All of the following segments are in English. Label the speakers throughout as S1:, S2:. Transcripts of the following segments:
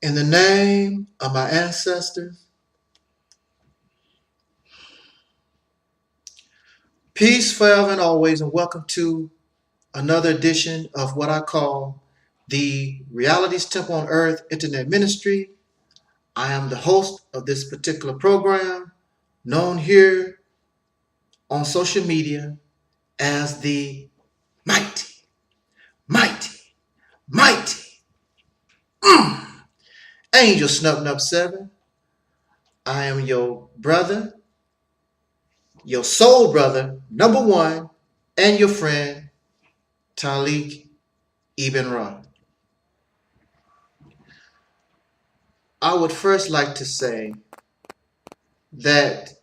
S1: In the name of my ancestors, peace forever and always, and welcome to another edition of what I call the Realities Temple on Earth Internet Ministry. I am the host of this particular program, known here on social media as the mighty, mighty, mighty Angel Snub 7. I am your brother, your soul brother, number one, and your friend, Taalik Ibn'rad. I would first like to say that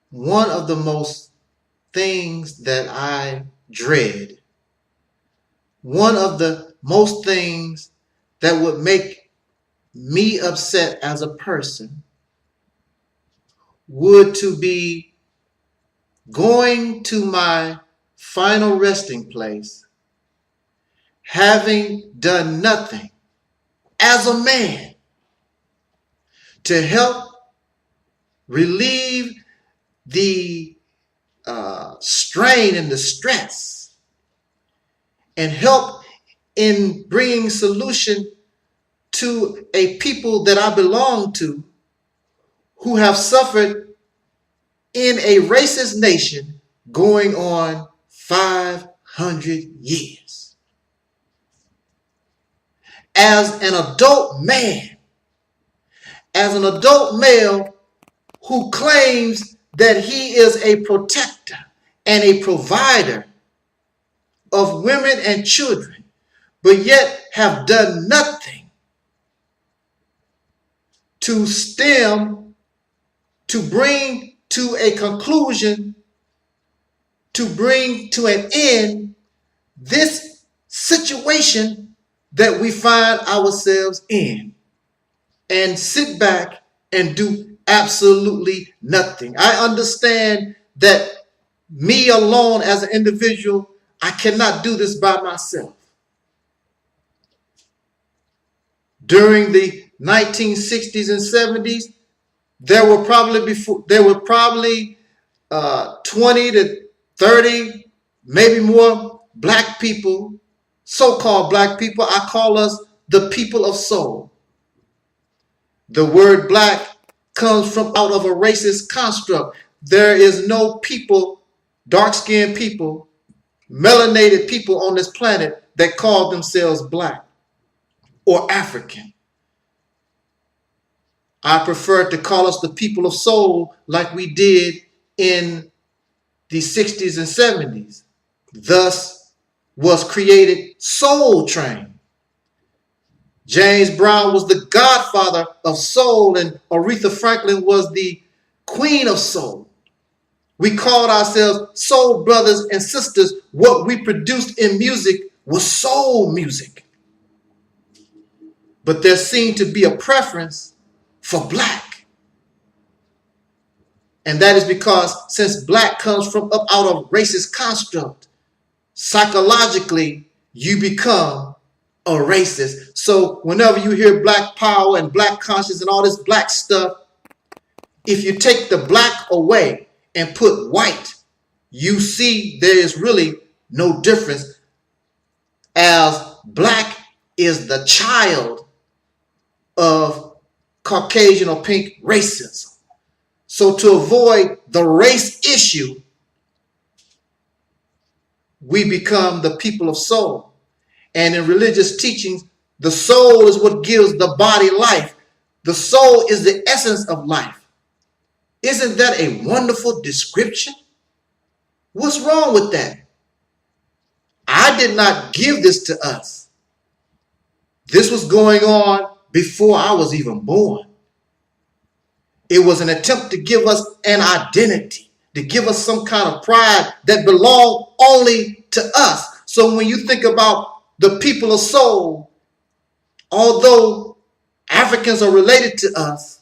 S1: one of the most things that I dread, one of the most things that would make me upset as a person would to be going to my final resting place, having done nothing as a man to help relieve the strain and the stress and help in bringing solution to a people that I belong to who have suffered in a racist nation going on 500 years. As an adult man, as an adult male who claims that he is a protector and a provider of women and children, but yet have done nothing to stem, to bring to a conclusion, to bring to an end this situation that we find ourselves in, and sit back and do absolutely nothing. I understand that me alone as an individual, I cannot do this by myself. During the 1960s and 70s, there were probably 20 to 30, maybe more black people, so-called black people. I call us the people of soul. The word black comes from out of a racist construct. There is no people, dark-skinned people, melanated people on this planet that call themselves black or African. I prefer to call us the people of soul like we did in the 60s and 70s. Thus was created Soul Train. James Brown was the godfather of soul, and Aretha Franklin was the queen of soul. We called ourselves soul brothers and sisters. What we produced in music was soul music. But there seemed to be a preference for black. And that is because since black comes from up out of racist construct, psychologically you become a racist. So whenever you hear black power and black conscience and all this black stuff, if you take the black away and put white, you see there is really no difference, as black is the child of Caucasian or pink racism. So to avoid the race issue, we become the people of soul. And in religious teachings, the soul is what gives the body life. The soul is the essence of life. Isn't that a wonderful description? What's wrong with that? I did not give this to us. This was going on before I was even born. It was an attempt to give us an identity, to give us some kind of pride that belonged only to us. So when you think about the people of soul, although Africans are related to us,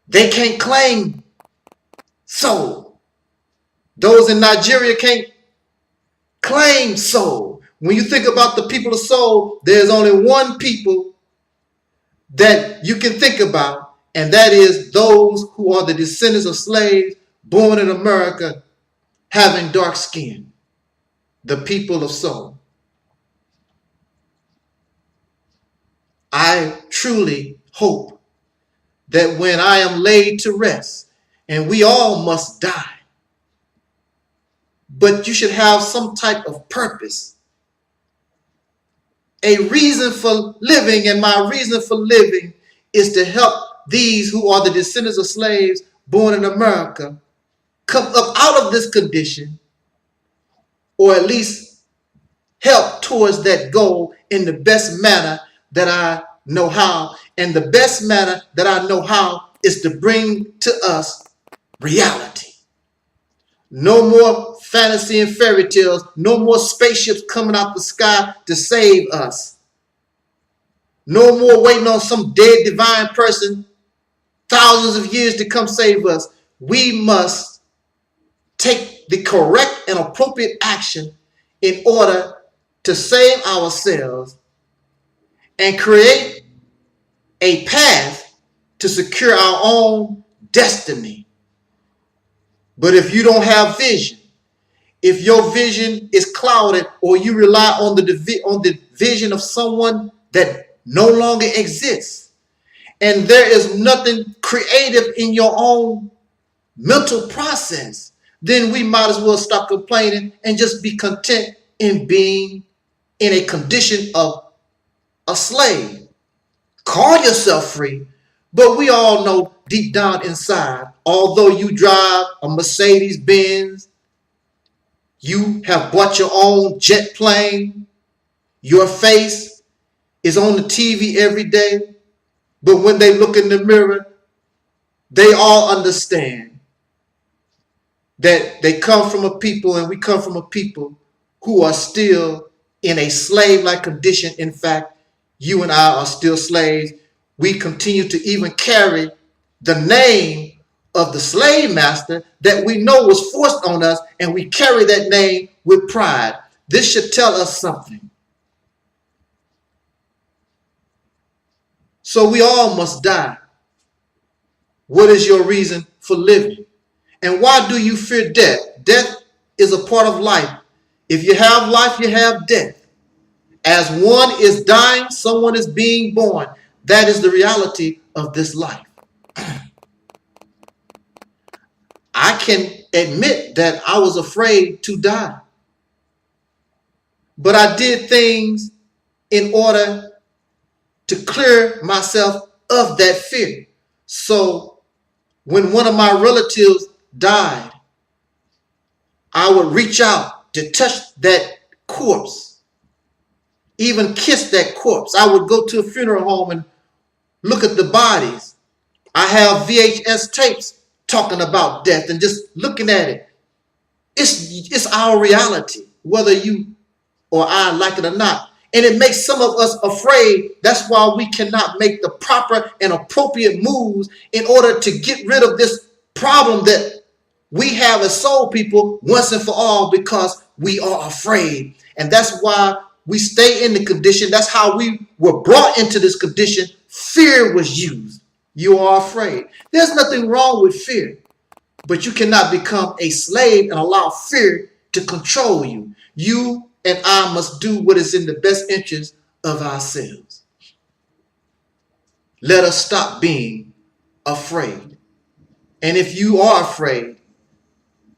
S1: they can't claim soul. Those in Nigeria can't claim soul. When you think about the people of soul, there's only one people that you can think about, and that is those who are the descendants of slaves born in America having dark skin, the people of soul. I truly hope that when I am laid to rest, and we all must die, but you should have some type of purpose, a reason for living, and my reason for living is to help these who are the descendants of slaves born in America come up out of this condition, or at least help towards that goal in the best manner that I know how. And the best manner that I know how is to bring to us reality. No more fantasy and fairy tales. No more spaceships coming out the sky to save us. No more waiting on some dead divine person thousands of years to come save us. We must take the correct and appropriate action in order to save ourselves and create a path to secure our own destiny. But if you don't have vision, if your vision is clouded, or you rely on the vision of someone that no longer exists, and there is nothing creative in your own mental process, then we might as well stop complaining and just be content in being in a condition of a slave. Call yourself free, but we all know deep down inside, although you drive a Mercedes Benz, you have bought your own jet plane, your face is on the TV every day, but when they look in the mirror, they all understand that they come from a people, and we come from a people who are still in a slave-like condition. In fact, you and I are still slaves. We continue to even carry the name of the slave master that we know was forced on us, and we carry that name with pride. This should tell us something. So we all must die. What is your reason for living? And why do you fear death? Death is a part of life. If you have life, you have death. As one is dying, someone is being born. That is the reality of this life. I can admit that I was afraid to die. But I did things in order to clear myself of that fear. So when one of my relatives died, I would reach out to touch that corpse, even kiss that corpse. I would go to a funeral home and look at the bodies. I have VHS tapes talking about death and just looking at it. It's our reality, whether you or I like it or not. And it makes some of us afraid. That's why we cannot make the proper and appropriate moves in order to get rid of this problem that we have as soul people once and for all, because we are afraid. And that's why we stay in the condition. That's how we were brought into this condition. Fear was used. You are afraid. There's nothing wrong with fear, but you cannot become a slave and allow fear to control you. You and I must do what is in the best interest of ourselves. Let us stop being afraid. And if you are afraid,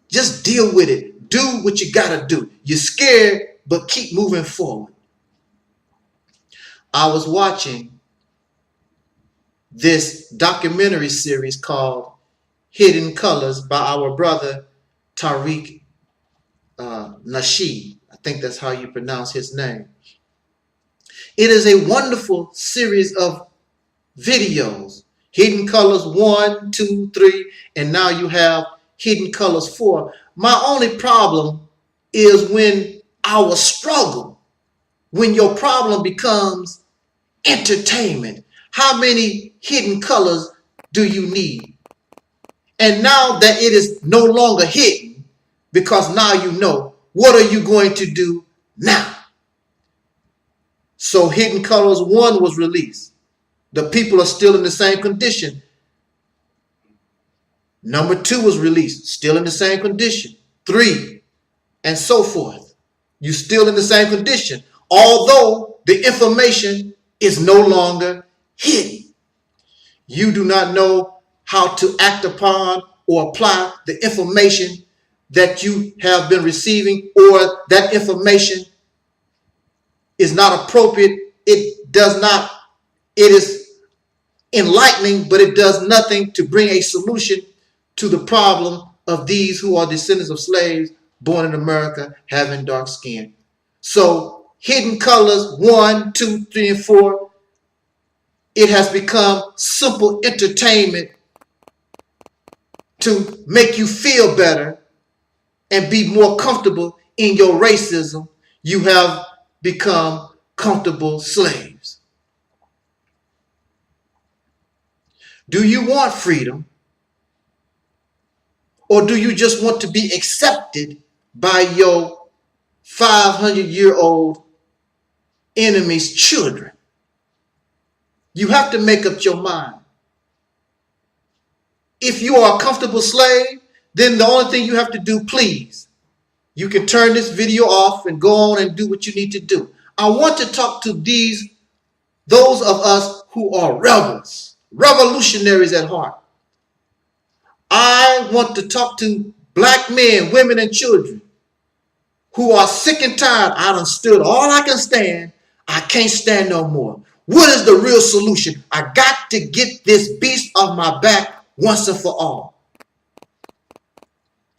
S1: just deal with it. Do what you gotta do. You're scared, but keep moving forward. I was watching this documentary series called Hidden Colors by our brother Taalik Nasheed. I think that's how you pronounce his name. It is a wonderful series of videos. Hidden Colors 1, 2, 3, and now you have Hidden Colors 4. My only problem is when our struggle, when your problem becomes entertainment. How many hidden colors do you need? And now that it is no longer hidden, because now you know, what are you going to do now? So Hidden Colors 1 was released. The people are still in the same condition. Number 2 was released, still in the same condition. 3, and so forth. You still in the same condition, although the information is no longer hidden. You do not know how to act upon or apply the information that you have been receiving, or that information is not appropriate. It is enlightening, but it does nothing to bring a solution to the problem of these who are descendants of slaves born in America having dark skin. So Hidden Colors 1, 2, 3, and 4, it has become simple entertainment to make you feel better and be more comfortable in your racism. You have become comfortable slaves. Do you want freedom? Or do you just want to be accepted by your 500-year-old enemy's children? You have to make up your mind. If you are a comfortable slave, then the only thing you have to do, please, you can turn this video off and go on and do what you need to do. I want to talk to those of us who are rebels, revolutionaries at heart. I want to talk to black men, women, and children who are sick and tired. I done stood all I can stand. I can't stand no more. What is the real solution? I got to get this beast off my back once and for all.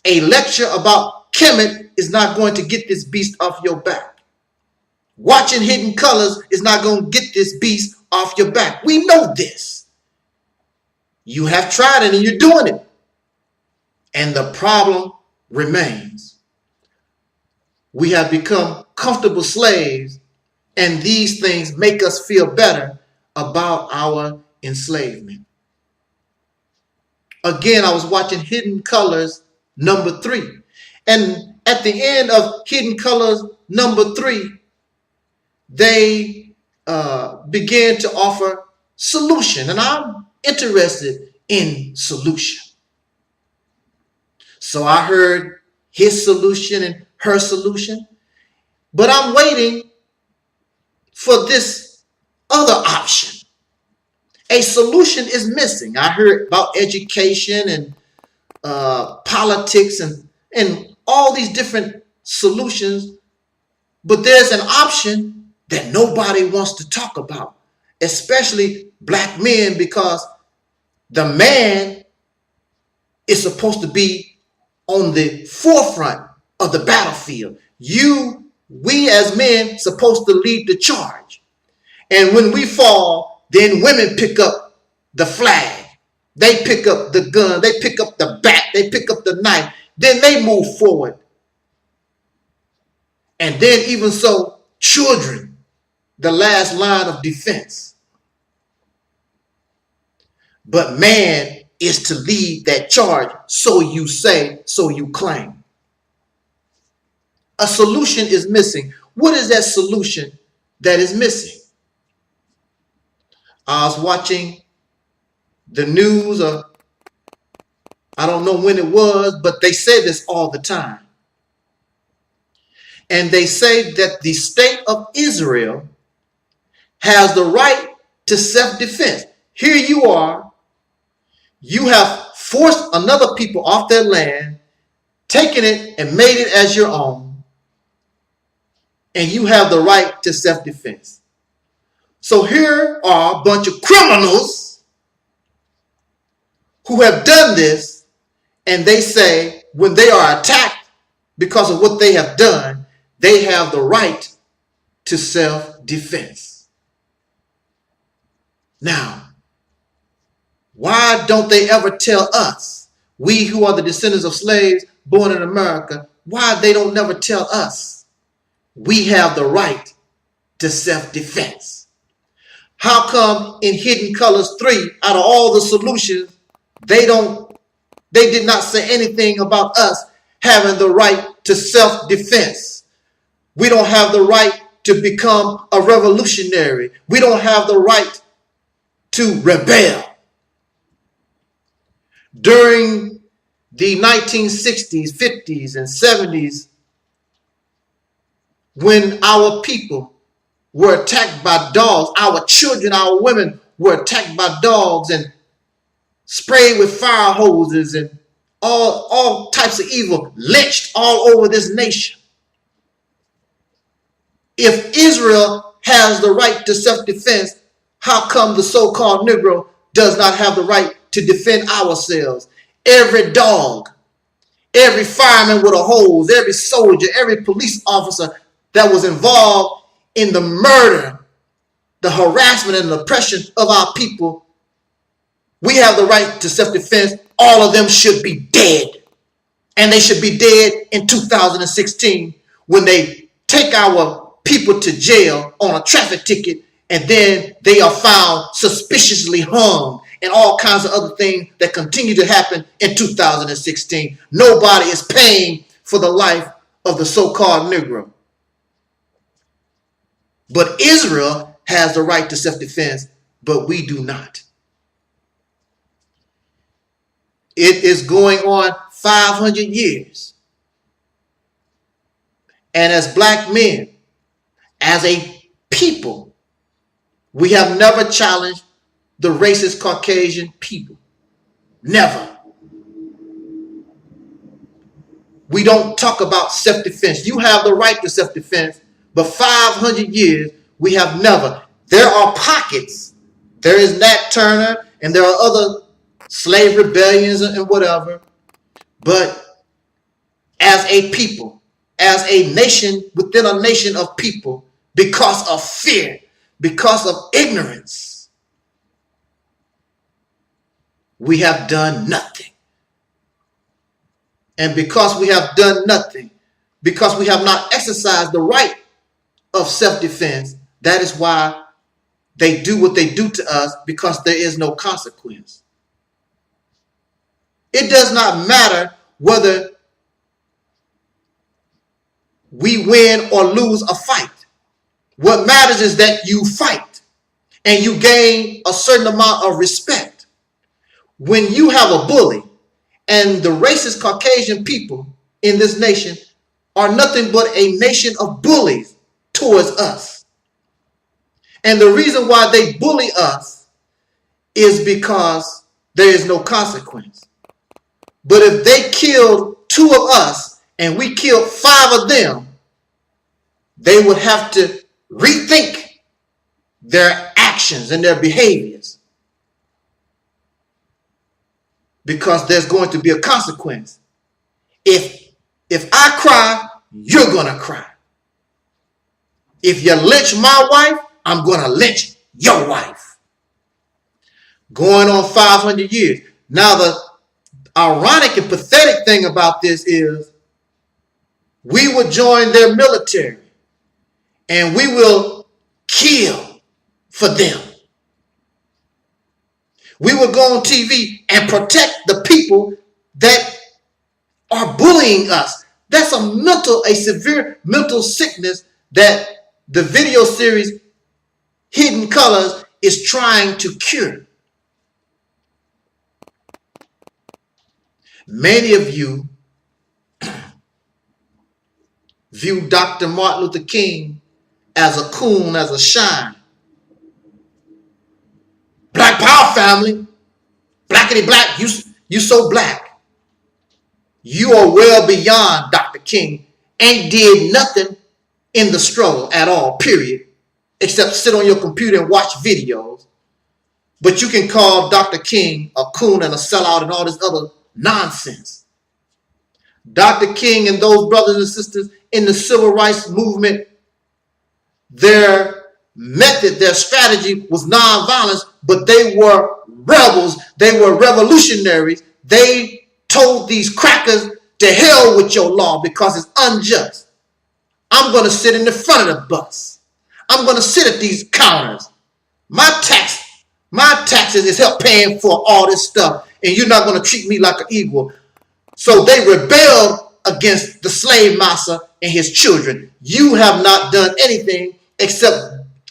S1: A lecture about Kemet is not going to get this beast off your back. Watching Hidden Colors is not going to get this beast off your back. We know this. You have tried it and you're doing it. And the problem remains. We have become comfortable slaves, and these things make us feel better about our enslavement. Again, I was watching Hidden Colors number 3. And at the end of Hidden Colors number 3, they began to offer solution. And I'm interested in solution. So I heard his solution and her solution. But I'm waiting for this other option. A solution is missing. I heard about education and politics and all these different solutions. But there's an option that nobody wants to talk about, especially black men, because the man is supposed to be on the forefront of the battlefield. We as men supposed to lead the charge. And when we fall, then women pick up the flag. They pick up the gun. They pick up the bat. They pick up the knife. Then they move forward. And then even so, children, the last line of defense. But man is to lead that charge, so you say, so you claim. A solution is missing. What is that solution that is missing? I was watching the news, I don't know when it was, but they say this all the time. And they say that the state of Israel has the right to self-defense. Here you are. You have forced another people off their land, taken it and made it as your own, and you have the right to self-defense. So here are a bunch of criminals who have done this, and they say when they are attacked because of what they have done, they have the right to self-defense. Now, why don't they ever tell us, we who are the descendants of slaves born in America, why they don't never tell us we have the right to self-defense? How come in Hidden Colors 3, out of all the solutions, they did not say anything about us having the right to self-defense? We don't have the right to become a revolutionary. We don't have the right to rebel. During the 1960s, 50s, and 70s, when our people were attacked by dogs, our children, our women were attacked by dogs and sprayed with fire hoses and all types of evil, lynched all over this nation. If Israel has the right to self-defense, how come the so-called Negro does not have the right to defend ourselves? Every dog, every fireman with a hose, every soldier, every police officer that was involved in the murder, the harassment and the oppression of our people, we have the right to self-defense. All of them should be dead. And they should be dead in 2016 when they take our people to jail on a traffic ticket and then they are found suspiciously hung and all kinds of other things that continue to happen in 2016. Nobody is paying for the life of the so-called Negro. But Israel has the right to self-defense, but we do not. It is going on 500 years. And as black men, as a people, we have never challenged the racist Caucasian people. Never. We don't talk about self-defense. You have the right to self-defense, but 500 years, we have never. There are pockets. There is Nat Turner, and there are other slave rebellions and whatever. But as a people, as a nation within a nation of people, because of fear, because of ignorance, we have done nothing. And because we have done nothing, because we have not exercised the right of self-defense, that is why they do what they do to us, because there is no consequence. It does not matter whether we win or lose a fight. What matters is that you fight and you gain a certain amount of respect. When you have a bully, and the racist Caucasian people in this nation are nothing but a nation of bullies towards us. And the reason why they bully us is because there is no consequence. But if they killed 2 of us and we killed 5 of them, they would have to rethink their actions and their behaviors, because there's going to be a consequence. If I cry, you're going to cry. If you lynch my wife, I'm going to lynch your wife. Going on 500 years. Now, the ironic and pathetic thing about this is we would join their military and we will kill for them. We would go on TV and protect the people that are bullying us. That's a severe mental sickness that the video series Hidden Colors is trying to cure. Many of you view Dr. Martin Luther King as a coon, as a shine. Black power family, blackity black, you so black. You are well beyond Dr. King. Ain't did nothing in the struggle at all, period, except sit on your computer and watch videos. But you can call Dr. King a coon and a sellout and all this other nonsense. Dr. King and those brothers and sisters in the civil rights movement, their method, their strategy was nonviolence, but they were rebels. They were revolutionaries. They told these crackers to hell with your law because it's unjust. I'm going to sit in the front of the bus. I'm going to sit at these counters. My taxes is help paying for all this stuff, and you're not going to treat me like an equal. So they rebelled against the slave master and his children. You have not done anything except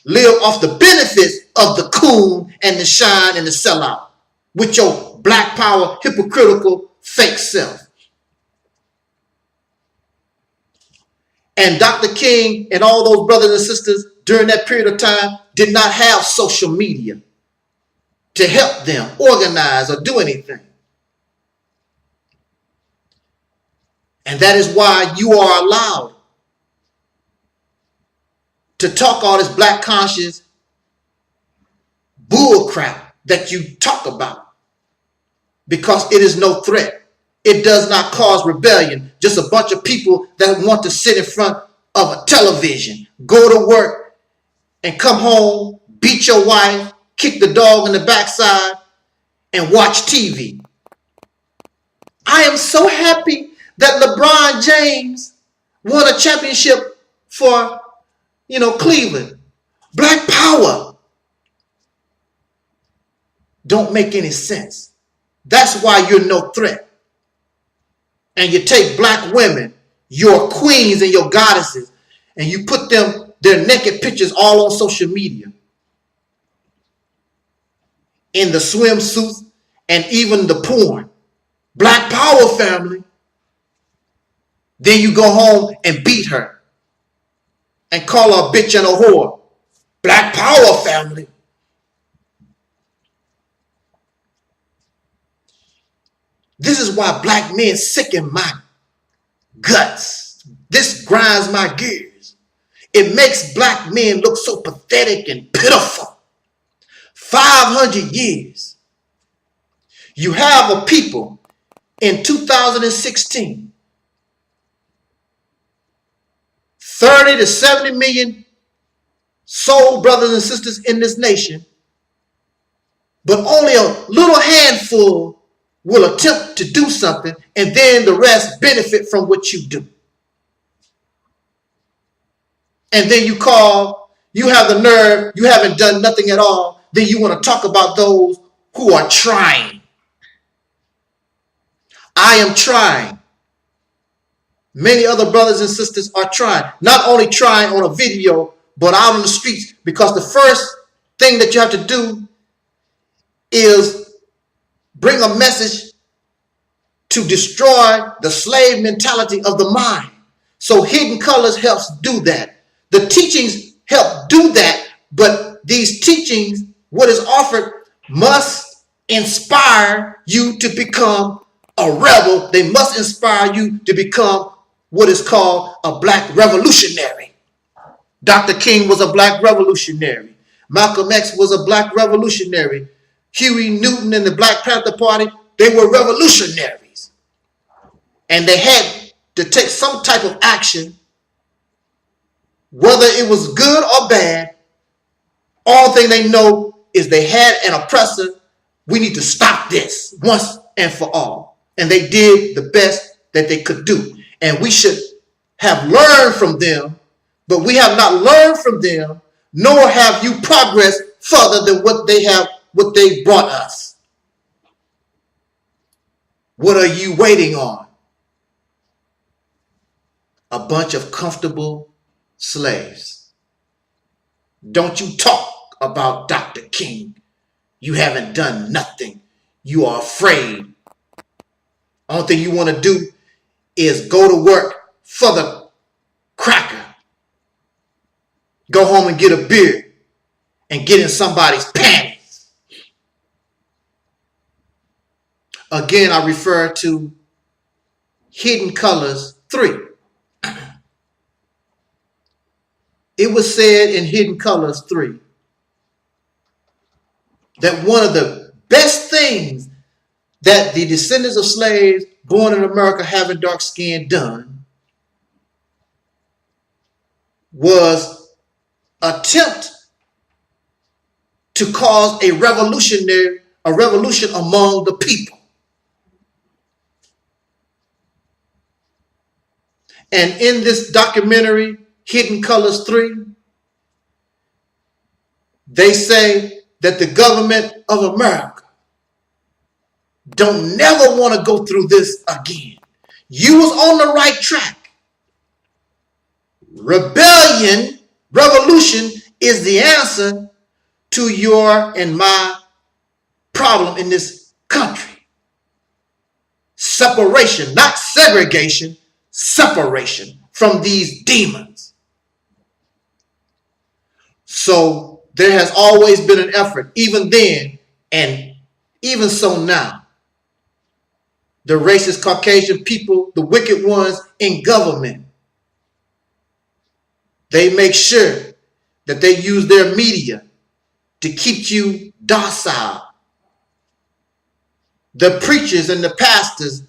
S1: live off the benefits of the coon and the shine and the sellout with your black power, hypocritical, fake self. And Dr. King and all those brothers and sisters during that period of time did not have social media to help them organize or do anything. And that is why you are allowed to talk all this black conscious bull crap that you talk about, because it is no threat. It does not cause rebellion. Just a bunch of people that want to sit in front of a television, go to work and come home, beat your wife, kick the dog in the backside, and watch TV. I am so happy that LeBron James won a championship for, Cleveland. Black power don't make any sense. That's why you're no threat. And you take black women, your queens and your goddesses, and you put their naked pictures all on social media, in the swimsuits and even the porn. Black power, family. Then you go home and beat her and call her a bitch and a whore. Black power, family. This is why black men sicken my guts. This grinds my gears. It makes black men look so pathetic and pitiful. 500 years. You have a people in 2016, 30 to 70 million soul brothers and sisters in this nation, but only a little handful will attempt to do something, and then the rest benefit from what you do. And then you have the nerve, you haven't done nothing at all, then you want to talk about those who are trying. I am trying. Many other brothers and sisters are trying. Not only trying on a video, but out on the streets, because the first thing that you have to do is bring a message to destroy the slave mentality of the mind. So Hidden Colors helps do that. The teachings help do that, but these teachings, what is offered, must inspire you to become a rebel. They must inspire you to become what is called a black revolutionary. Dr. King was a black revolutionary. Malcolm X was a black revolutionary. Huey Newton and the Black Panther Party, they were revolutionaries. And they had to take some type of action, whether it was good or bad. All thing they know is they had an oppressor. We need to stop this once and for all. And they did the best that they could do. And we should have learned from them, but we have not learned from them, nor have you progressed further than what they brought us. What are you waiting on? A bunch of comfortable slaves. Don't you talk about Dr. King. You haven't done nothing. You are afraid. Only thing you want to do is go to work for the cracker. Go home and get a beer and get in somebody's panties. Again, I refer to Hidden Colors 3. It was said in Hidden Colors 3 that one of the best things that the descendants of slaves born in America having dark skin done was attempt to cause a revolution among the people. And in this documentary, Hidden Colors 3, they say that the government of America don't never want to go through this again. You was on the right track. Rebellion Revolution is the answer to your and my problem in this country. Separation, not segregation, separation from these demons. So there has always been an effort, even then and even so now. The racist Caucasian people, the wicked ones in government, they make sure that they use their media to keep you docile. The preachers and the pastors,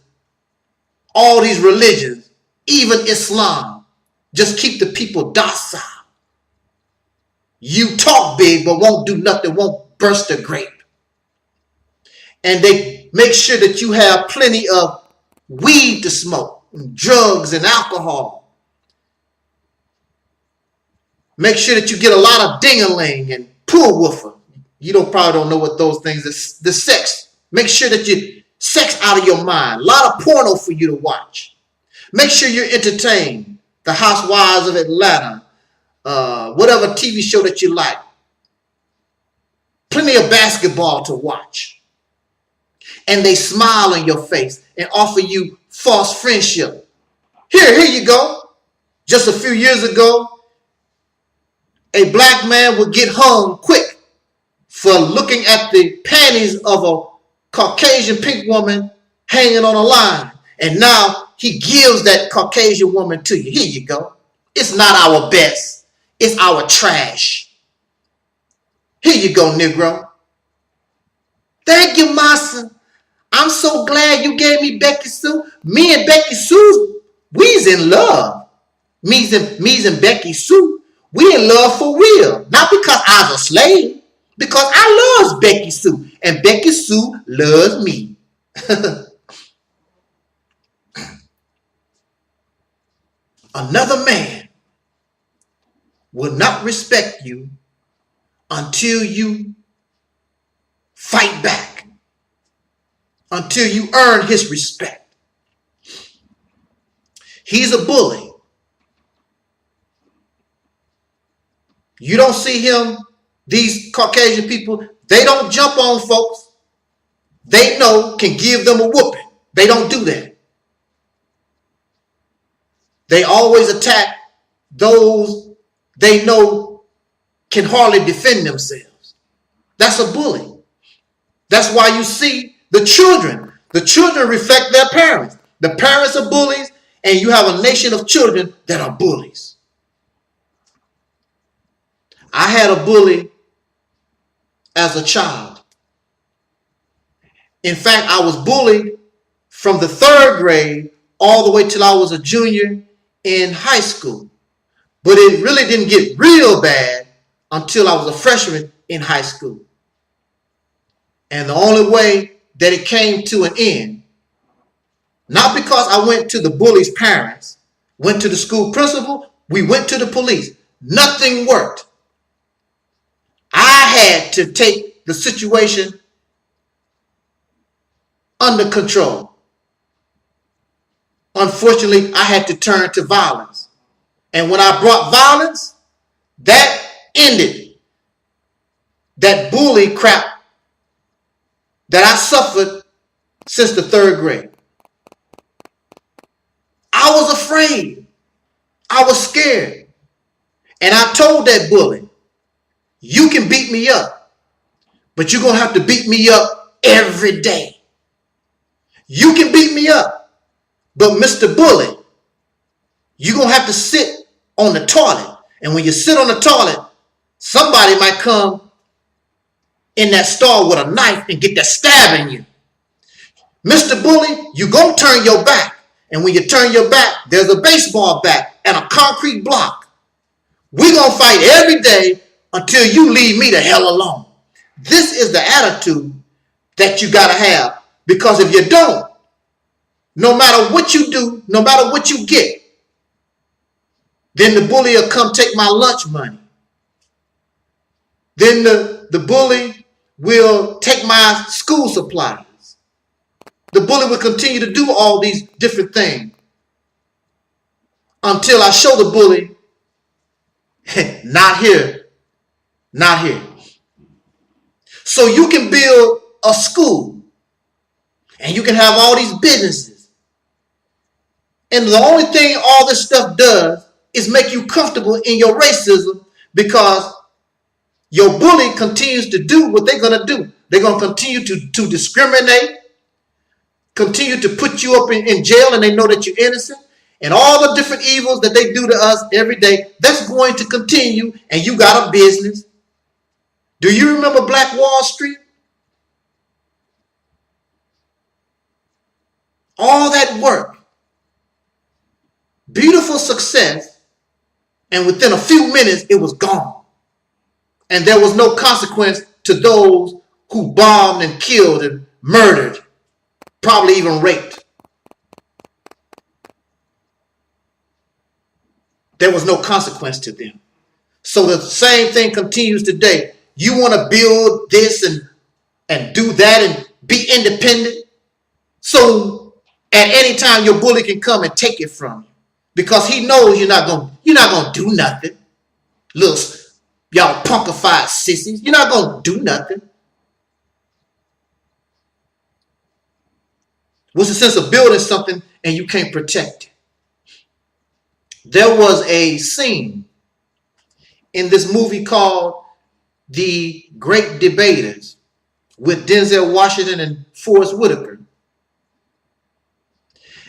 S1: all these religions, even Islam, just keep the people docile. You talk big but won't do nothing, won't burst a grape. And they make sure that you have plenty of weed to smoke, drugs and alcohol. Make sure that you get a lot of ding-a-ling and pool woofer. You probably don't know what those things are. The sex. Make sure that you sex out of your mind. A lot of porno for you to watch. Make sure you're entertained. The Housewives of Atlanta. Whatever TV show that you like. Plenty of basketball to watch. And they smile on your face and offer you false friendship. Here you go. Just a few years ago, a black man would get hung quick for looking at the panties of a Caucasian pink woman hanging on a line. And now he gives that Caucasian woman to you. Here you go. It's not our best. It's our trash. Here you go, Negro. Thank you, Massa. I'm so glad you gave me Becky Sue. Me and Becky Sue, we's in love. Me's and Becky Sue, we in love for real. Not because I was a slave. Because I loves Becky Sue. And Becky Sue loves me. Another man will not respect you until you fight back. Until you earn his respect. He's a bully. You don't see him, these Caucasian people, they don't jump on folks they know can give them a whooping. They don't do that. They always attack those they know can hardly defend themselves. That's a bully. That's why you see the children. The children reflect their parents. The parents are bullies, and you have a nation of children that are bullies. I had a bully as a child. In fact, I was bullied from the 3rd grade all the way till I was a junior in high school. But it really didn't get real bad until I was a freshman in high school. And the only way that it came to an end, not because I went to the bully's parents, went to the school principal, we went to the police. Nothing worked. I had to take the situation under control. Unfortunately, I had to turn to violence. And when I brought violence, that ended that bully crap that I suffered since the 3rd grade. I was afraid. I was scared. And I told that bully, you can beat me up, but you're going to have to beat me up every day. You can beat me up, but Mr. Bully, you're going to have to sit on the toilet. And when you sit on the toilet, somebody might come in that stall with a knife and get that stabbing you. Mr. Bully, you're going to turn your back. And when you turn your back, there's a baseball bat and a concrete block. We're going to fight every day until you leave me the hell alone. This is the attitude that you got to have. Because if you don't, no matter what you do, no matter what you get, then the bully will come take my lunch money. Then the bully will take my school supplies. The bully will continue to do all these different things until I show the bully Not here. Not here. So you can build a school and you can have all these businesses. And the only thing all this stuff does is make you comfortable in your racism, because your bully continues to do what they're going to do. They're going to continue to discriminate, continue to put you up in jail, and they know that you're innocent. And all the different evils that they do to us every day, that's going to continue, and you got a business. Do you remember Black Wall Street? All that work, beautiful success, and within a few minutes, it was gone. And there was no consequence to those who bombed and killed and murdered, probably even raped. There was no consequence to them. So the same thing continues today. You want to build this and do that and be independent. So at any time your bully can come and take it from you, because he knows you're not gonna do nothing. Little y'all punkified sissies, you're not gonna do nothing. What's the sense of building something and you can't protect it? There was a scene in this movie called The Great Debaters with Denzel Washington and Forrest Whitaker.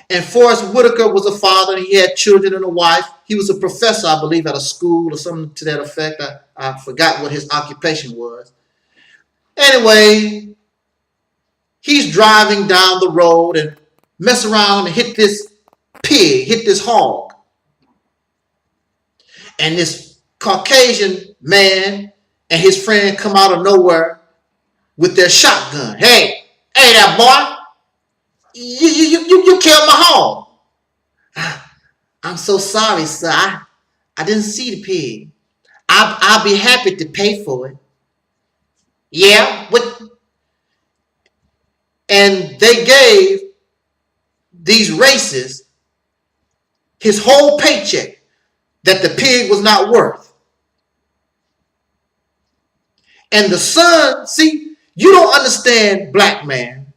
S1: And Forrest Whitaker was a father, and he had children and a wife. He was a professor, I believe, at a school or something to that effect. I forgot what his occupation was. Anyway, he's driving down the road and mess around and hit this pig, hit this hog. And this Caucasian man and his friend come out of nowhere with their shotgun. Hey there, boy. You killed my hog. I'm so sorry, sir. I didn't see the pig. I'll be happy to pay for it. Yeah? What? And they gave these racists his whole paycheck that the pig was not worth. And the son, see, you don't understand, black man,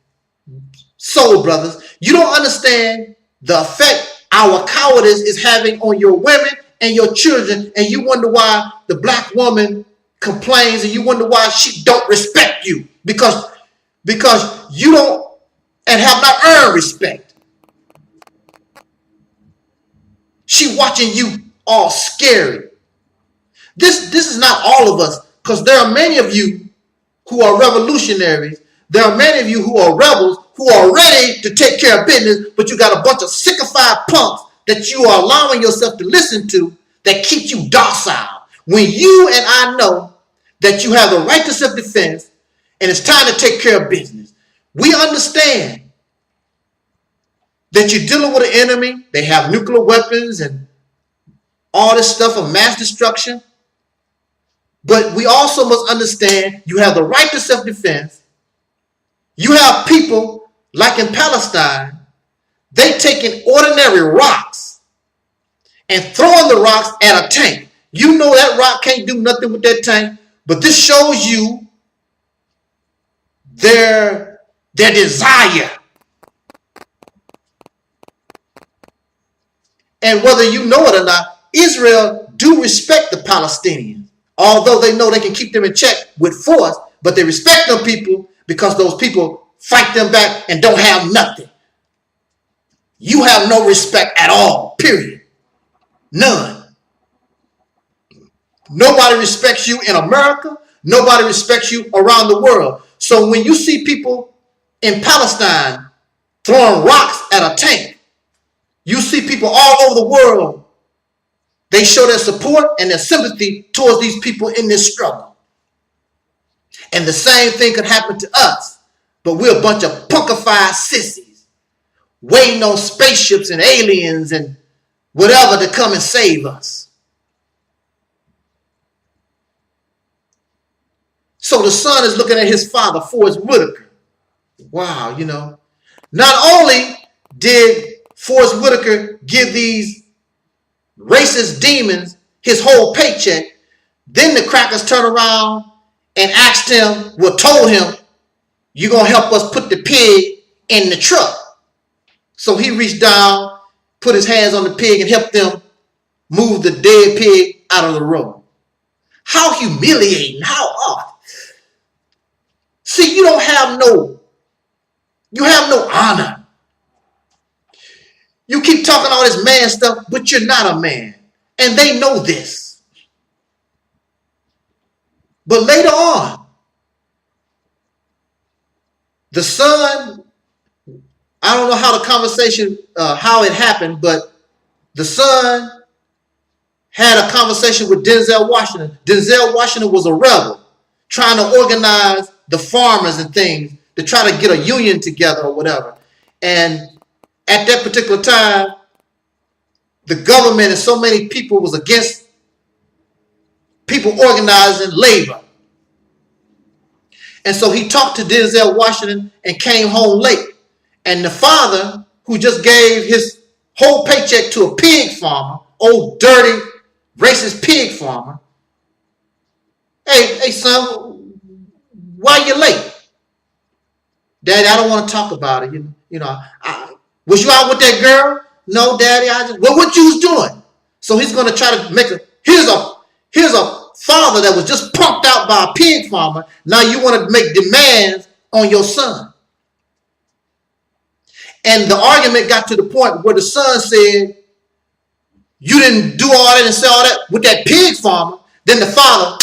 S1: soul brothers, you don't understand the effect our cowardice is having on your women and your children, and you wonder why the black woman complains, and you wonder why she don't respect you, because you don't and have not earned respect. She watching you all scary. This is not all of us, because there are many of you who are revolutionaries. There are many of you who are rebels, who are ready to take care of business, but you got a bunch of sycophantic punks that you are allowing yourself to listen to that keep you docile. When you and I know that you have the right to self-defense and it's time to take care of business, we understand that you're dealing with an enemy. They have nuclear weapons and all this stuff of mass destruction. But we also must understand you have the right to self-defense. You have people like in Palestine, they taking ordinary rocks and throwing the rocks at a tank. You know that rock can't do nothing with that tank, but this shows you their desire. And whether you know it or not, Israel do respect the Palestinians, although they know they can keep them in check with force, but they respect them people because those people fight them back and don't have nothing. You have no respect at all, period. None. Nobody respects you in America. Nobody respects you around the world. So when you see people in Palestine throwing rocks at a tank, you see people all over the world, they show their support and their sympathy towards these people in this struggle. And the same thing could happen to us, but we're a bunch of punkified sissies waiting on spaceships and aliens and whatever to come and save us. So the son is looking at his father, Forrest Whitaker. Wow, you know. Not only did Forrest Whitaker give these racist demons his whole paycheck. Then the crackers turn around and asked him, well, told him, you're going to help us put the pig in the truck. So he reached down, put his hands on the pig and helped them move the dead pig out of the road. How humiliating. How odd. See, you have no honor. You keep talking all this man stuff, but you're not a man. And they know this. But later on, the son, I don't know how the conversation, how it happened, but the son had a conversation with Denzel Washington. Denzel Washington was a rebel, trying to organize the farmers and things to try to get a union together or whatever. And at that particular time, the government and so many people was against people organizing labor. And so he talked to Denzel Washington and came home late. And the father, who just gave his whole paycheck to a pig farmer, old dirty, racist pig farmer, hey son, why you late? Daddy, I don't want to talk about it. Was you out with that girl? No, Daddy. Well, what you was doing? So he's going to try to make here's a father that was just punked out by a pig farmer. Now you want to make demands on your son. And the argument got to the point where the son said, you didn't do all that and say all that with that pig farmer. Then the father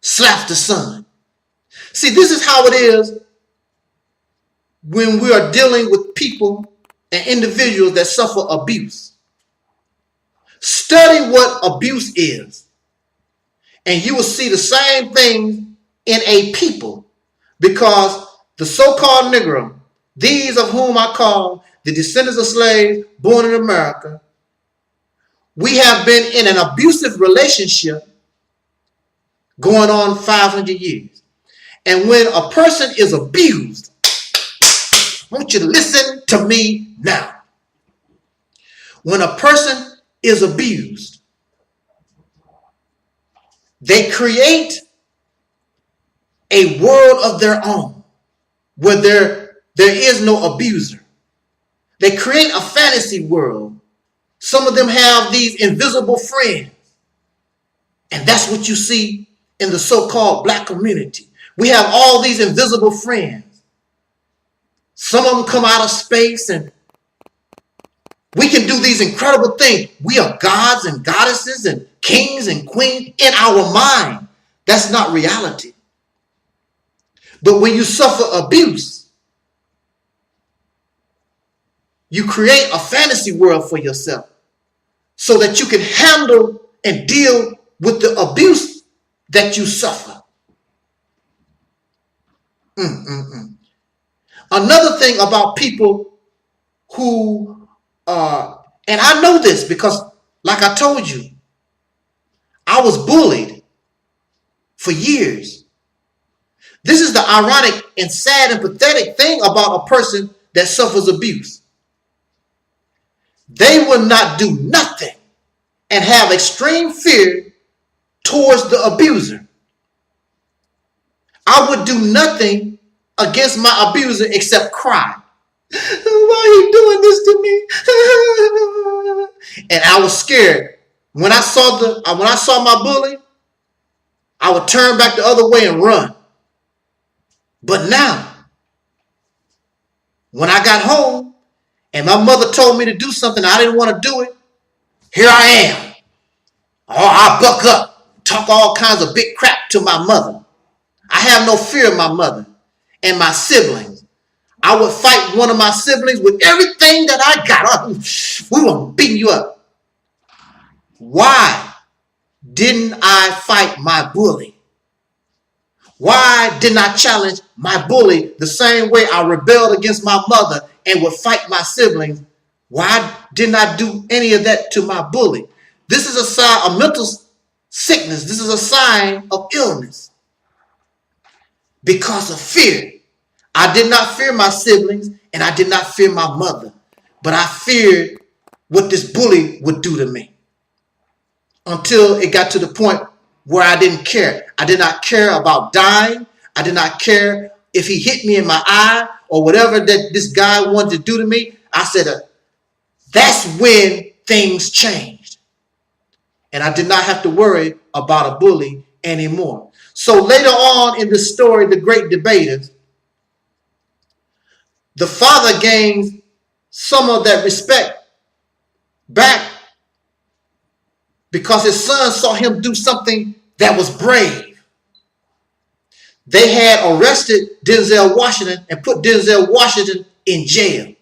S1: slapped the son. See, this is how it is when we are dealing with people and individuals that suffer abuse. Study what abuse is, and you will see the same thing in a people, because the so-called Negro, these of whom I call the descendants of slaves born in America, we have been in an abusive relationship going on 500 years. And when a person is abused, I want you to listen to me now. When a person is abused, they create a world of their own where there is no abuser. They create a fantasy world. Some of them have these invisible friends. And that's what you see in the so-called black community. We have all these invisible friends. Some of them come out of space and we can do these incredible things. We are gods and goddesses and kings and queens in our mind. That's not reality. But when you suffer abuse, you create a fantasy world for yourself so that you can handle and deal with the abuse that you suffer. Another thing about people who and I know this because, like I told you, I was bullied for years. This is the ironic and sad and pathetic thing about a person that suffers abuse. They will not do nothing and have extreme fear towards the abuser. I would do nothing against my abuser except cry. Why are you doing this to me? And I was scared. When I saw my bully, I would turn back the other way and run. But now, when I got home and my mother told me to do something I didn't want to do it, here I am. Oh, I buck up, talk all kinds of big crap to my mother. I have no fear of my mother and my siblings. I would fight one of my siblings with everything that I got. We were beating you up. Why didn't I fight my bully? Why didn't I challenge my bully the same way I rebelled against my mother and would fight my siblings? Why didn't I do any of that to my bully? This is a sign of mental sickness. This is a sign of illness. Because of fear. I did not fear my siblings and I did not fear my mother. But I feared what this bully would do to me. until it got to the point where I didn't care. I did not care about dying. I did not care if he hit me in my eye or whatever that this guy wanted to do to me. I said, that's when things changed. And I did not have to worry about a bully anymore. So later on in the story, The Great Debaters, the father gains some of that respect back because his son saw him do something that was brave. They had arrested Denzel Washington and put Denzel Washington in jail.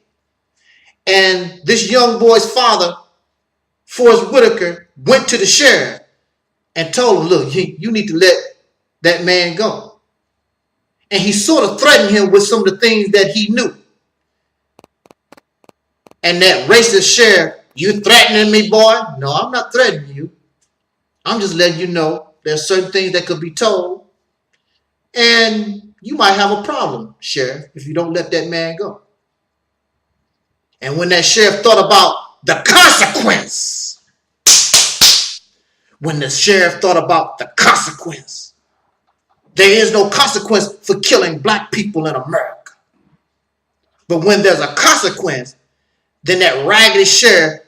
S1: And this young boy's father, Forrest Whitaker, went to the sheriff and told him, look, you need to let that man go. And he sort of threatened him with some of the things that he knew. And that racist sheriff, you threatening me, boy? No, I'm not threatening you. I'm just letting you know there's certain things that could be told. And you might have a problem, sheriff, if you don't let that man go. And when that sheriff thought about the consequence, there is no consequence for killing black people in America. But when there's a consequence, then that raggedy sheriff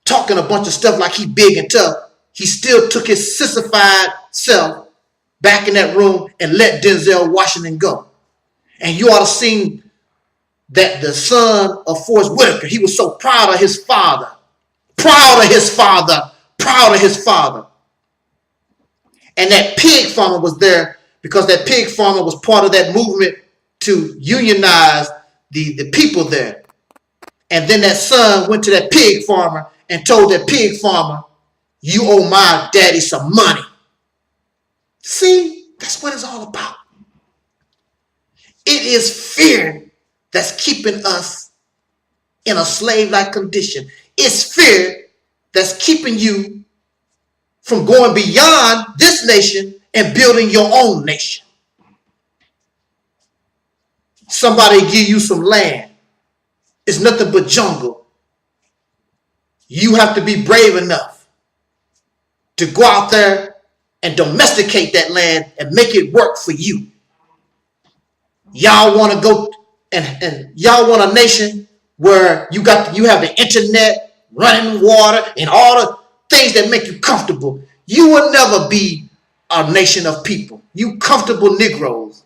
S1: talking a bunch of stuff like he big and tough, he still took his sissified self back in that room and let Denzel Washington go. And you ought to see that the son of Forrest Whitaker, he was so proud of his father. And that pig farmer was there because that pig farmer was part of that movement to unionize the people there. And then that son went to that pig farmer and told that pig farmer, you owe my daddy some money. See, that's what it's all about. It is fear that's keeping us in a slave-like condition. It's fear that's keeping you from going beyond this nation and building your own nation. Somebody give you some land. It's nothing but jungle. You have to be brave enough to go out there and domesticate that land and make it work for you. Y'all want to go and y'all want a nation where you have the internet, running water, and all the things that make you comfortable. You will never be a nation of people. You comfortable Negroes.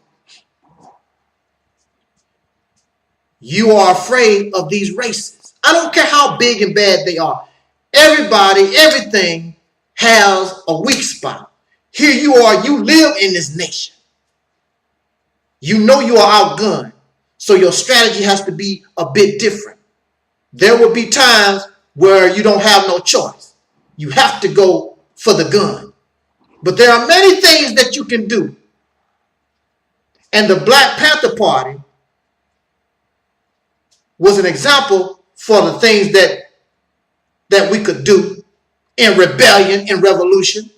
S1: You are afraid of these races. I don't care how big and bad they are. Everybody, everything has a weak spot. Here you are, you live in this nation. You know you are outgunned. So your strategy has to be a bit different. There will be times where you don't have no choice. You have to go for the gun. But there are many things that you can do. And the Black Panther Party was an example for the things that we could do in rebellion, in revolution.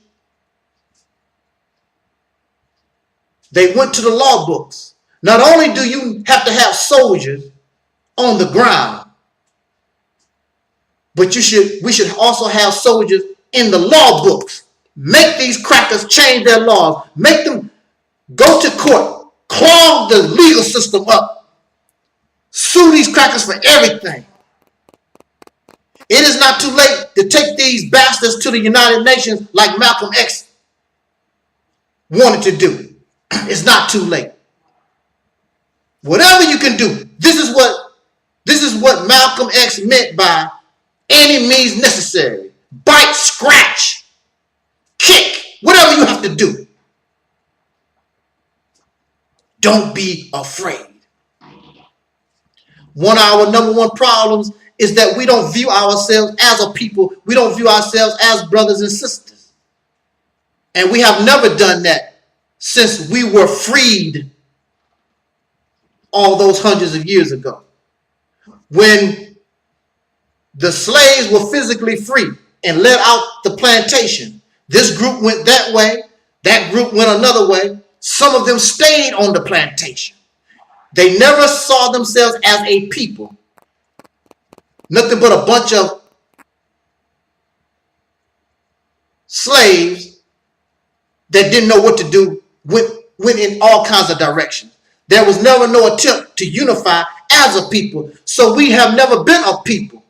S1: They went to the law books. Not only do you have to have soldiers on the ground, but we should also have soldiers in the law books. Make these crackers change their laws. Make them go to court. Clog the legal system up. Sue these crackers for everything. It is not too late to take these bastards to the United Nations like Malcolm X wanted to do. It's not too late. Whatever you can do, this is what Malcolm X meant by any means necessary. Bite, scratch, kick, whatever you have to do. Don't be afraid. One of our number one problems is that we don't view ourselves as a people. We don't view ourselves as brothers and sisters. And we have never done that since we were freed all those hundreds of years ago. When the slaves were physically free and let out the plantation, this group went that way, that group went another way. Some of them stayed on the plantation. They never saw themselves as a people. Nothing but a bunch of slaves that didn't know what to do went in all kinds of directions. There was never no attempt to unify as a people. So we have never been a people.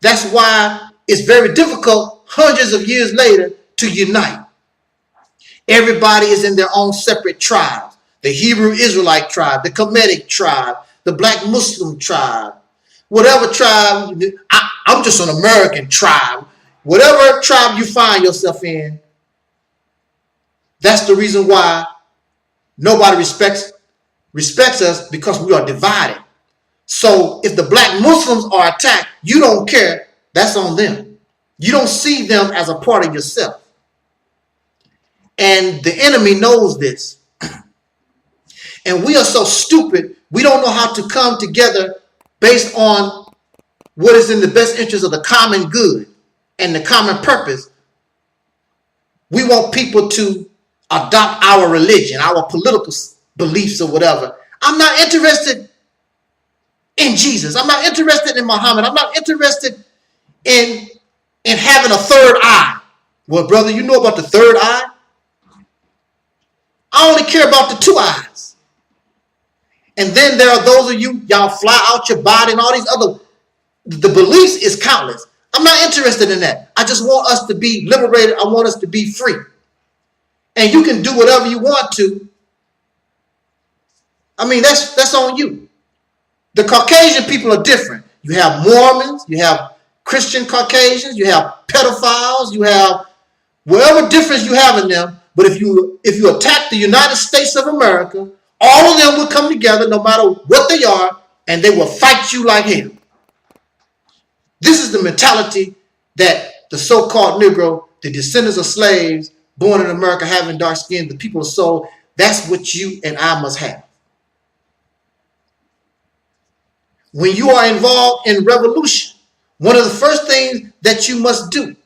S1: That's why it's very difficult hundreds of years later to unite. Everybody is in their own separate tribes. The Hebrew Israelite tribe, the Kemetic tribe, the Black Muslim tribe, whatever tribe. I'm just an American tribe. Whatever tribe you find yourself in, that's the reason why nobody respects us, because we are divided. So if the Black Muslims are attacked, you don't care. That's on them. You don't see them as a part of yourself. And the enemy knows this. And we are so stupid, we don't know how to come together based on what is in the best interest of the common good and the common purpose. We want people to adopt our religion, our political beliefs or whatever. I'm not interested in Jesus. I'm not interested in Muhammad. I'm not interested in having a third eye. Well, brother, you know about the third eye? I only care about the two eyes. And then there are those of you, y'all fly out your body and all these other, the beliefs is countless. I'm not interested in that. I just want us to be liberated. I want us to be free. And you can do whatever you want to. I mean, that's on you. The Caucasian people are different. You have Mormons, you have Christian Caucasians, you have pedophiles, you have whatever difference you have in them. But if you attack the United States of America, all of them will come together, no matter what they are, and they will fight you like hell. This is the mentality that the so-called Negro, the descendants of slaves, born in America, having dark skin, the people of soul, that's what you and I must have. When you are involved in revolution, one of the first things that you must do,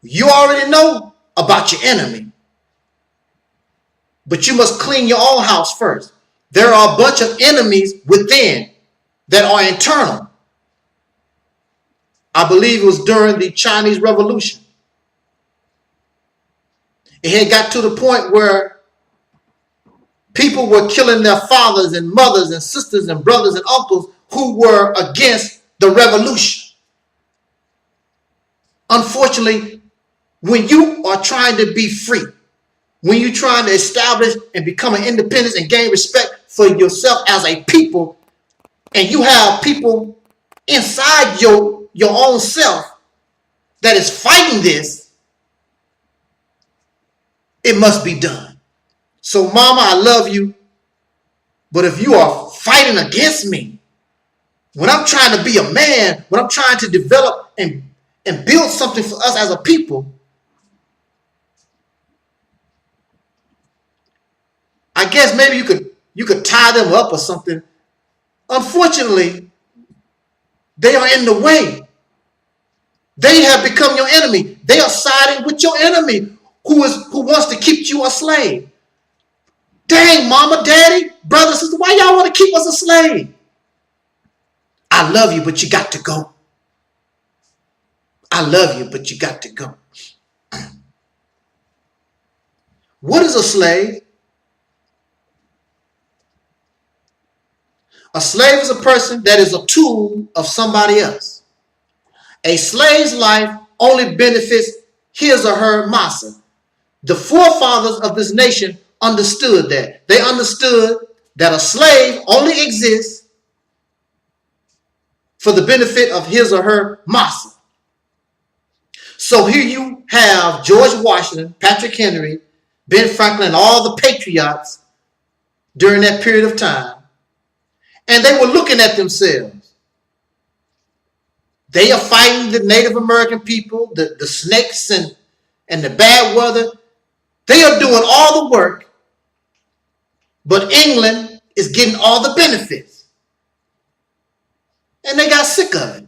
S1: you already know about your enemy, but you must clean your own house first. There are a bunch of enemies within that are internal. I believe it was during the Chinese Revolution. It had got to the point where people were killing their fathers and mothers and sisters and brothers and uncles who were against the revolution. Unfortunately, when you are trying to be free, when you're trying to establish and become an independence and gain respect for yourself as a people, and you have people inside your own self that is fighting this, it must be done. So, mama, I love you, but if you are fighting against me, when I'm trying to be a man, when I'm trying to develop and build something for us as a people, I guess maybe you could tie them up or something. Unfortunately, they are in the way. They have become your enemy. They are siding with your enemy who wants to keep you a slave. Dang, mama, daddy, brother, sister, why y'all want to keep us a slave? I love you, but you got to go. I love you, but you got to go. What is a slave? A slave is a person that is a tool of somebody else. A slave's life only benefits his or her master. The forefathers of this nation understood that. They understood that a slave only exists for the benefit of his or her master. So here you have George Washington, Patrick Henry, Ben Franklin, and all the patriots during that period of time. And they were looking at themselves. They are fighting the Native American people, the snakes and the bad weather. They are doing all the work, but England is getting all the benefits. And they got sick of it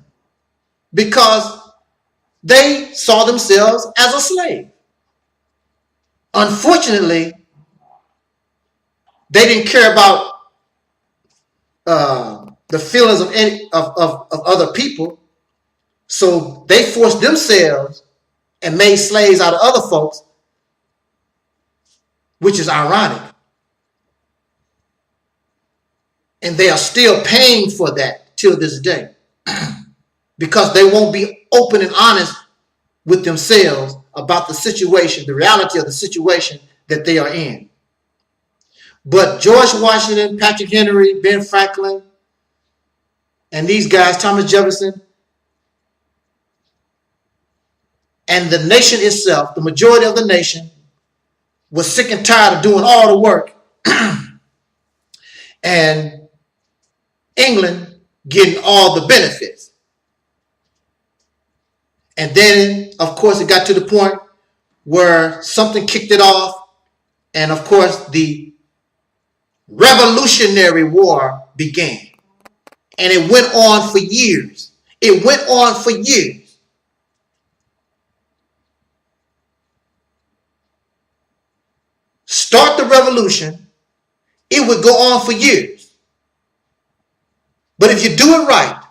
S1: because they saw themselves as a slave. Unfortunately, they didn't care about the feelings of other people, so they forced themselves and made slaves out of other folks, which is ironic. And they are still paying for that till this day because they won't be open and honest with themselves about the situation, the reality of the situation that they are in. But George Washington, Patrick Henry, Ben Franklin, and these guys, Thomas Jefferson, and the nation itself, the majority of the nation, was sick and tired of doing all the work and England getting all the benefits. And then, of course, it got to the point where something kicked it off. And, of course, the Revolutionary War began. And it went on for years. It went on for years. Start the revolution, it would go on for years. But if you do it right,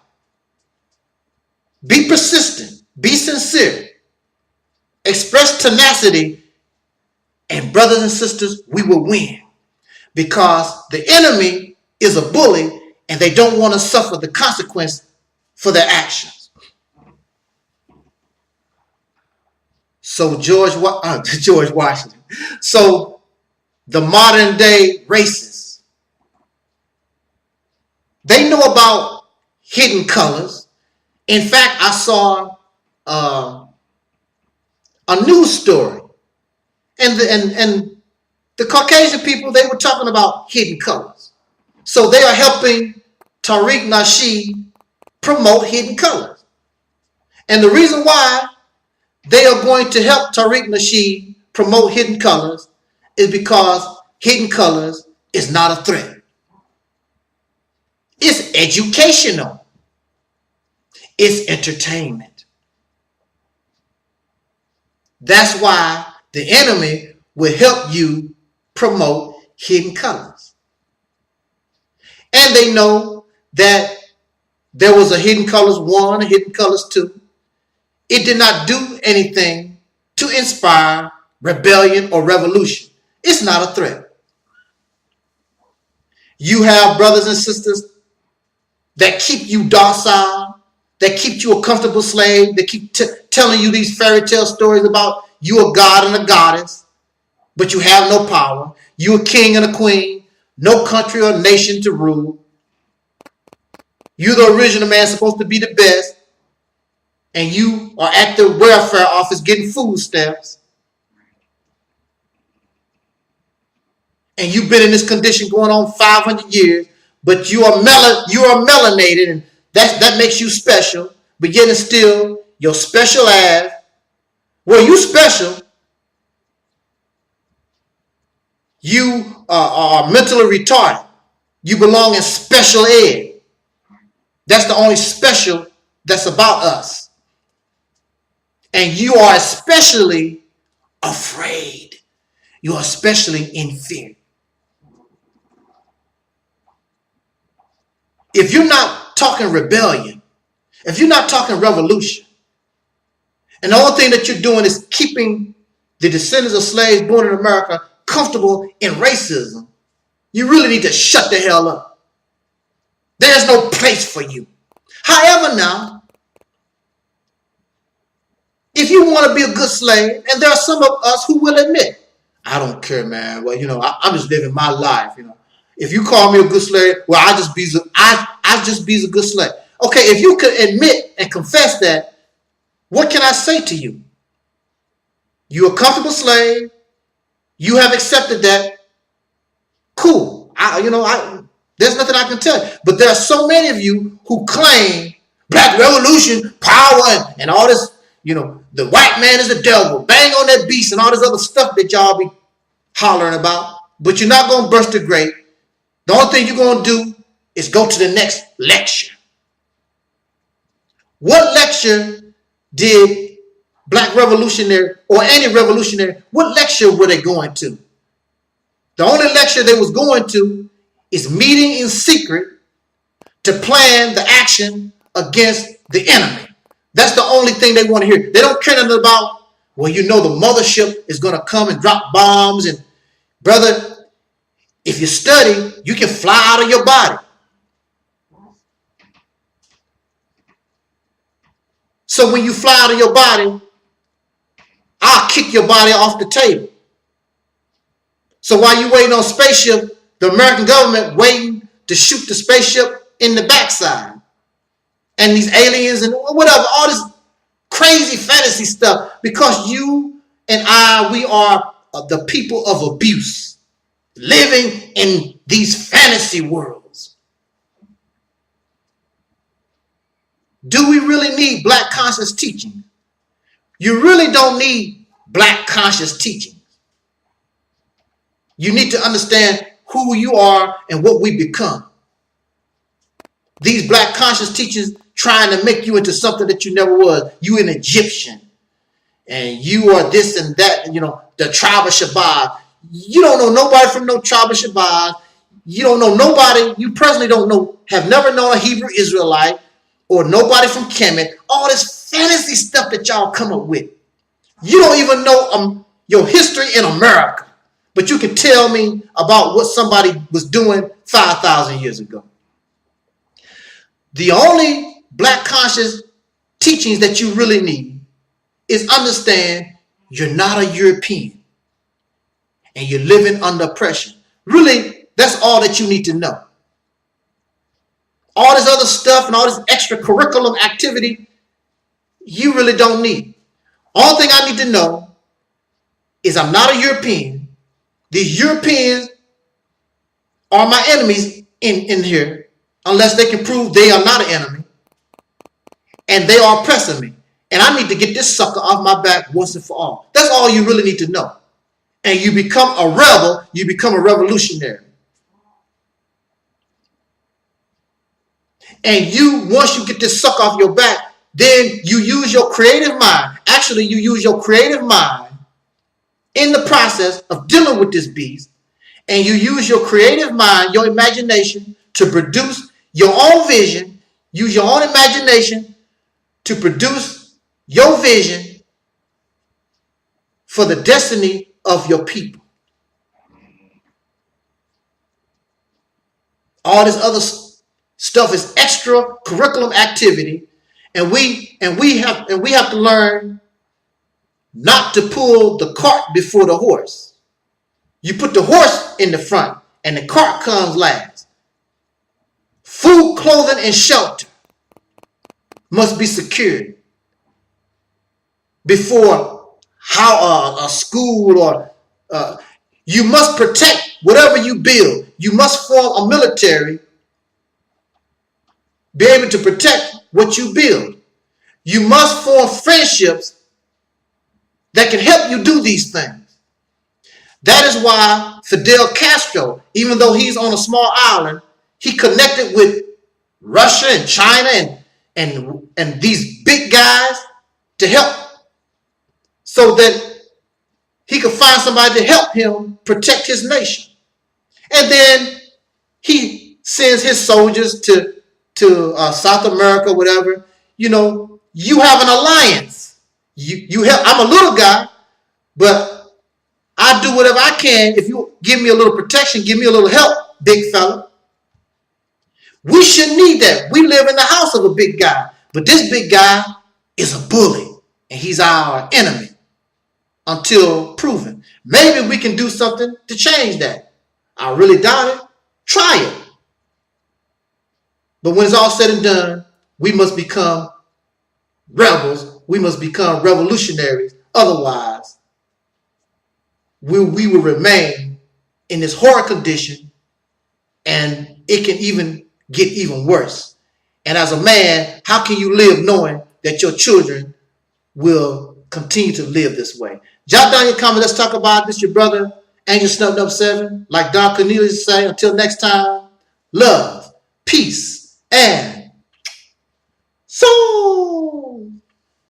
S1: be persistent, be sincere, express tenacity, and brothers and sisters, we will win. Because the enemy is a bully and they don't want to suffer the consequence for their actions. So George Washington. So the modern day racists, they know about hidden colors. In fact, I saw a news story, and the Caucasian people, they were talking about hidden colors. So they are helping Taalik Nasheed promote hidden colors. And the reason why they are going to help Taalik Nasheed promote hidden colors is because hidden colors is not a threat. It's educational. It's entertainment. That's why the enemy will help you promote hidden colors. And they know that there was a Hidden Colors 1, a Hidden Colors 2. It did not do anything to inspire rebellion or revolution. It's not a threat. You have brothers and sisters that keep you docile, that keep you a comfortable slave, that keep telling you these fairy tale stories about you a god and a goddess, but you have no power. You a king and a queen, no country or nation to rule. You the original man supposed to be the best, and you are at the welfare office getting food stamps. And you've been in this condition going on 500 years, but you are melanated, and that makes you special. But yet and still, your special ass, well, you special. You are mentally retarded. You belong in special ed. That's the only special that's about us. And you are especially afraid. You are especially in fear. If you're not talking rebellion, if you're not talking revolution, and the only thing that you're doing is keeping the descendants of slaves born in America comfortable in racism, you really need to shut the hell up. There's no place for you. However, now, if you want to be a good slave, and there are some of us who will admit, I don't care, man. Well, I'm just living my life. If you call me a good slave, well, I just be a good slave. Okay, if you could admit and confess that, what can I say to you? You're a comfortable slave. You have accepted that. Cool. There's nothing I can tell you. But there are so many of you who claim black revolution, power, and all this, the white man is the devil, bang on that beast, and all this other stuff that y'all be hollering about. But you're not going to burst the grape. The only thing you're going to do is go to the next lecture. What lecture did black revolutionary or any revolutionary, what lecture were they going to? The only lecture they was going to is meeting in secret to plan the action against the enemy. That's the only thing they want to hear. They don't care nothing about Well, you know the mothership is going to come and drop bombs. And brother, if you study, you can fly out of your body. So when you fly out of your body, I'll kick your body off the table. So while you waiting on spaceship, the American government waiting to shoot the spaceship in the backside. And these aliens and whatever, all this crazy fantasy stuff, because you and I, we are the people of abuse, living in these fantasy worlds. Do we really need black conscious teaching? You really don't need black conscious teaching. You need to understand who you are and what we become. These black conscious teachers trying to make you into something that you never was. You an Egyptian. And you are this and that, you know, the tribe of Shabazz. You don't know nobody from no tribe of Shabazz. You don't know nobody. You personally don't know, have never known a Hebrew Israelite or nobody from Kemet. All this fantasy stuff that y'all come up with. You don't even know your history in America. But you can tell me about what somebody was doing 5,000 years ago. The only black conscious teachings that you really need is understand you're not a European and you're living under oppression. Really, that's all that you need to know. All this other stuff and all this extra curriculum activity, you really don't need. All thing I need to know is I'm not a European. These Europeans are my enemies in here, unless they can prove they are not an enemy. And they are oppressing me. And I need to get this sucker off my back once and for all. That's all you really need to know. And you become a rebel, you become a revolutionary. And once you get this sucker off your back, then you use your creative mind. Actually, you use your creative mind in the process of dealing with this beast, and you use your creative mind, your imagination, to produce your own vision, use your own imagination to produce your vision for the destiny of your people. All this other stuff is extra curriculum activity, and we have to learn not to pull the cart before the horse. You put the horse in the front and the cart comes last. Food, clothing, and shelter must be secured before how a school or you must protect whatever you build. You must form a military, be able to protect what you build. You must form friendships that can help you do these things. That is why Fidel Castro, even though he's on a small island, he connected with Russia and China and these big guys to help, so that he could find somebody to help him protect his nation. And then he sends his soldiers to South America, whatever. You know, you have an alliance. You help. I'm a little guy, but I do whatever I can. If you give me a little protection, give me a little help, big fella. We shouldn't need that. We live in the house of a big guy, but this big guy is a bully, and he's our enemy until proven. Maybe we can do something to change that. I really doubt it. Try it. But when it's all said and done, we must become rebels. We must become revolutionaries. Otherwise, we will remain in this horrid condition, and it can even get even worse. And as a man, how can you live knowing that your children will continue to live this way? Jot down your comment. Let's talk about this. Your brother, Angel Snubbed Up 7. Like Don Cornelius say, until next time, love, peace, and soul.